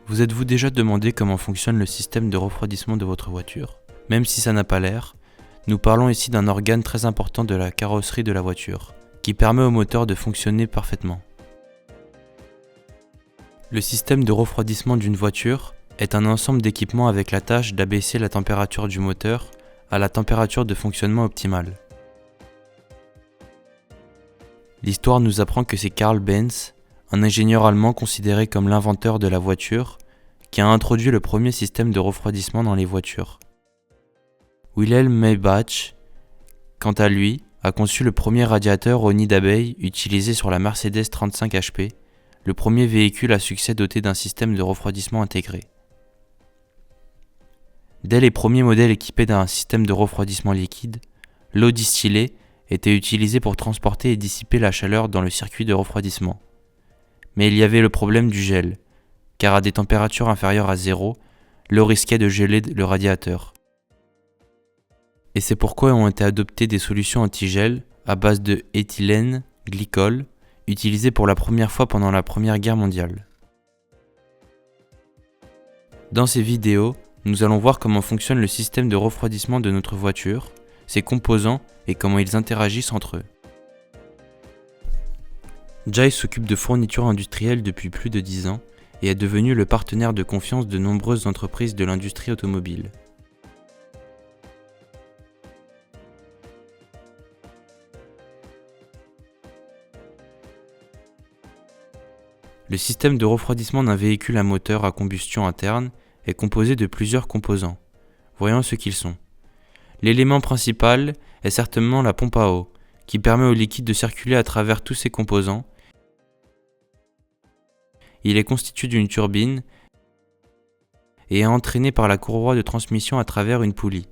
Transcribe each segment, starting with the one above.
Vous êtes-vous déjà demandé comment fonctionne le système de refroidissement de votre voiture ? Même si ça n'a pas l'air, nous parlons ici d'un organe très important de la carrosserie de la voiture, qui permet au moteur de fonctionner parfaitement. Le système de refroidissement d'une voiture est un ensemble d'équipements avec la tâche d'abaisser la température du moteur à la température de fonctionnement optimale. L'histoire nous apprend que c'est Karl Benz, un ingénieur allemand considéré comme l'inventeur de la voiture, qui a introduit le premier système de refroidissement dans les voitures. Wilhelm Maybach, quant à lui, a conçu le premier radiateur au nid d'abeille utilisé sur la Mercedes 35 HP, le premier véhicule à succès doté d'un système de refroidissement intégré. Dès les premiers modèles équipés d'un système de refroidissement liquide, l'eau distillée était utilisée pour transporter et dissiper la chaleur dans le circuit de refroidissement. Mais il y avait le problème du gel, car à des températures inférieures à 0, l'eau risquait de geler le radiateur. Et c'est pourquoi ont été adoptées des solutions anti-gel à base de éthylène glycol, utilisées pour la première fois pendant la Première Guerre mondiale. Dans ces vidéos, nous allons voir comment fonctionne le système de refroidissement de notre voiture, ses composants et comment ils interagissent entre eux. Jai s'occupe de fournitures industrielles depuis plus de 10 ans et est devenu le partenaire de confiance de nombreuses entreprises de l'industrie automobile. Le système de refroidissement d'un véhicule à moteur à combustion interne est composé de plusieurs composants. Voyons ce qu'ils sont. L'élément principal est certainement la pompe à eau, qui permet au liquide de circuler à travers tous ses composants. Il est constitué d'une turbine et est entraîné par la courroie de transmission à travers une poulie.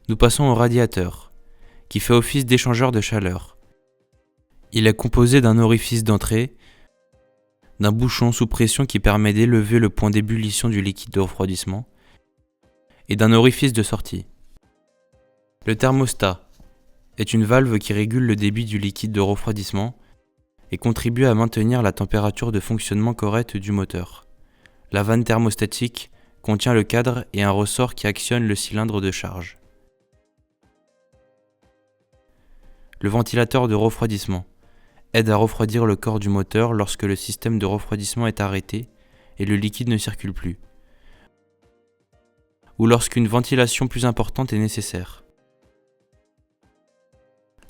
Nous passons au radiateur, qui fait office d'échangeur de chaleur. Il est composé d'un orifice d'entrée, d'un bouchon sous pression qui permet d'élever le point d'ébullition du liquide de refroidissement, et d'un orifice de sortie. Le thermostat est une valve qui régule le débit du liquide de refroidissement et contribue à maintenir la température de fonctionnement correcte du moteur. La vanne thermostatique contient le cadre et un ressort qui actionne le cylindre de charge. Le ventilateur de refroidissement aide à refroidir le corps du moteur lorsque le système de refroidissement est arrêté et le liquide ne circule plus, ou lorsqu'une ventilation plus importante est nécessaire.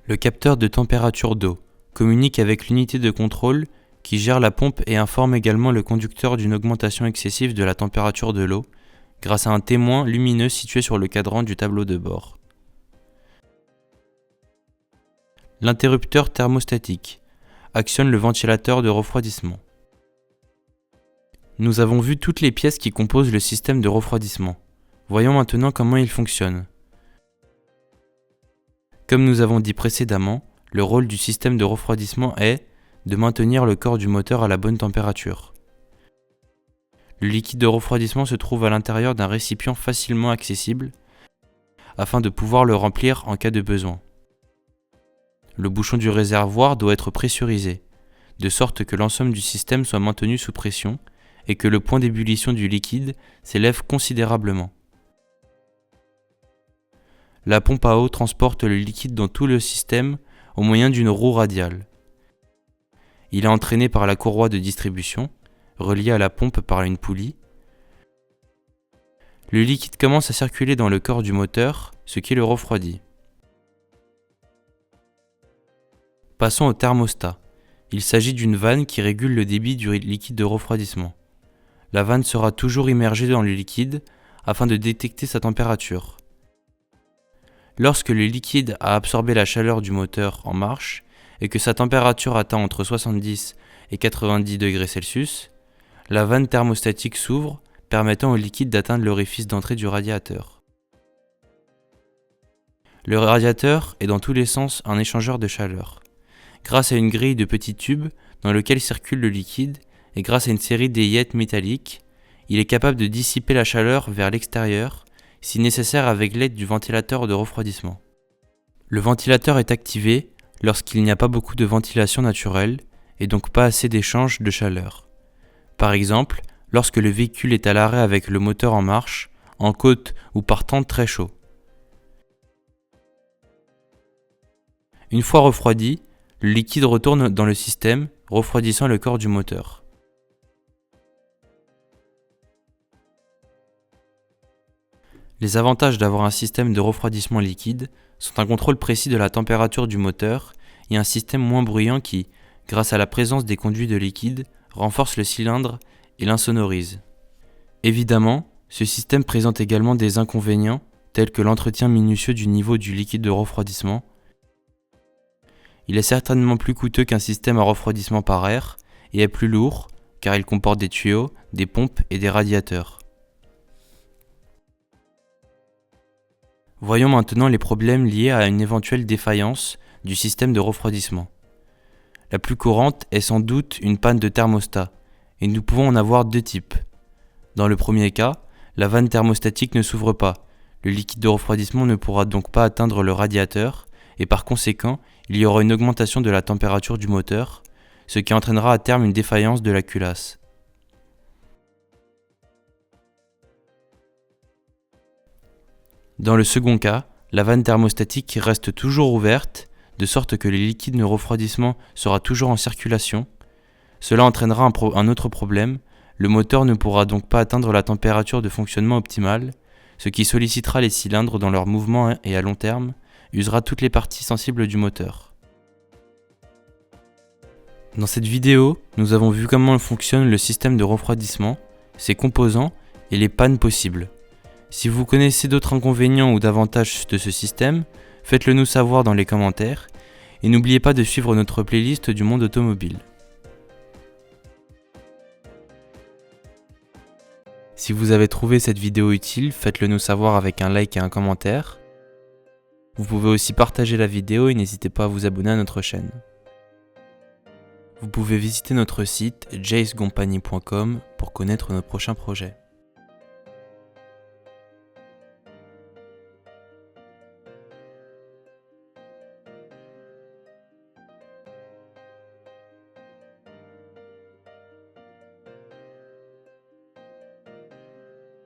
Le capteur de température d'eau communique avec l'unité de contrôle qui gère la pompe et informe également le conducteur d'une augmentation excessive de la température de l'eau grâce à un témoin lumineux situé sur le cadran du tableau de bord. L'interrupteur thermostatique actionne le ventilateur de refroidissement. Nous avons vu toutes les pièces qui composent le système de refroidissement. Voyons maintenant comment il fonctionne. Comme nous avons dit précédemment, le rôle du système de refroidissement est de maintenir le corps du moteur à la bonne température. Le liquide de refroidissement se trouve à l'intérieur d'un récipient facilement accessible afin de pouvoir le remplir en cas de besoin. Le bouchon du réservoir doit être pressurisé, de sorte que l'ensemble du système soit maintenu sous pression et que le point d'ébullition du liquide s'élève considérablement. La pompe à eau transporte le liquide dans tout le système au moyen d'une roue radiale. Il est entraîné par la courroie de distribution, reliée à la pompe par une poulie. Le liquide commence à circuler dans le corps du moteur, ce qui le refroidit. Passons au thermostat. Il s'agit d'une vanne qui régule le débit du liquide de refroidissement. La vanne sera toujours immergée dans le liquide afin de détecter sa température. Lorsque le liquide a absorbé la chaleur du moteur en marche et que sa température atteint entre 70 et 90 degrés Celsius, la vanne thermostatique s'ouvre, permettant au liquide d'atteindre l'orifice d'entrée du radiateur. Le radiateur est dans tous les sens un échangeur de chaleur. Grâce à une grille de petits tubes dans lequel circule le liquide et grâce à une série d'aillettes métalliques, il est capable de dissiper la chaleur vers l'extérieur, si nécessaire avec l'aide du ventilateur de refroidissement. Le ventilateur est activé lorsqu'il n'y a pas beaucoup de ventilation naturelle et donc pas assez d'échange de chaleur. Par exemple, lorsque le véhicule est à l'arrêt avec le moteur en marche, en côte ou par temps très chaud. Une fois refroidi, le liquide retourne dans le système, refroidissant le corps du moteur. Les avantages d'avoir un système de refroidissement liquide sont un contrôle précis de la température du moteur et un système moins bruyant qui, grâce à la présence des conduits de liquide, renforce le cylindre et l'insonorise. Évidemment, ce système présente également des inconvénients tels que l'entretien minutieux du niveau du liquide de refroidissement. Il est certainement plus coûteux qu'un système à refroidissement par air et est plus lourd car il comporte des tuyaux, des pompes et des radiateurs. Voyons maintenant les problèmes liés à une éventuelle défaillance du système de refroidissement. La plus courante est sans doute une panne de thermostat, et nous pouvons en avoir deux types. Dans le premier cas, la vanne thermostatique ne s'ouvre pas, le liquide de refroidissement ne pourra donc pas atteindre le radiateur, et par conséquent, il y aura une augmentation de la température du moteur, ce qui entraînera à terme une défaillance de la culasse. Dans le second cas, la vanne thermostatique reste toujours ouverte, de sorte que le liquide de refroidissement sera toujours en circulation. Cela entraînera un autre problème, le moteur ne pourra donc pas atteindre la température de fonctionnement optimale, ce qui sollicitera les cylindres dans leur mouvement et à long terme, usera toutes les parties sensibles du moteur. Dans cette vidéo, nous avons vu comment fonctionne le système de refroidissement, ses composants et les pannes possibles. Si vous connaissez d'autres inconvénients ou d'avantages de ce système, faites-le nous savoir dans les commentaires et n'oubliez pas de suivre notre playlist du monde automobile. Si vous avez trouvé cette vidéo utile, faites-le nous savoir avec un like et un commentaire. Vous pouvez aussi partager la vidéo et n'hésitez pas à vous abonner à notre chaîne. Vous pouvez visiter notre site jacecompany.com pour connaître nos prochains projets.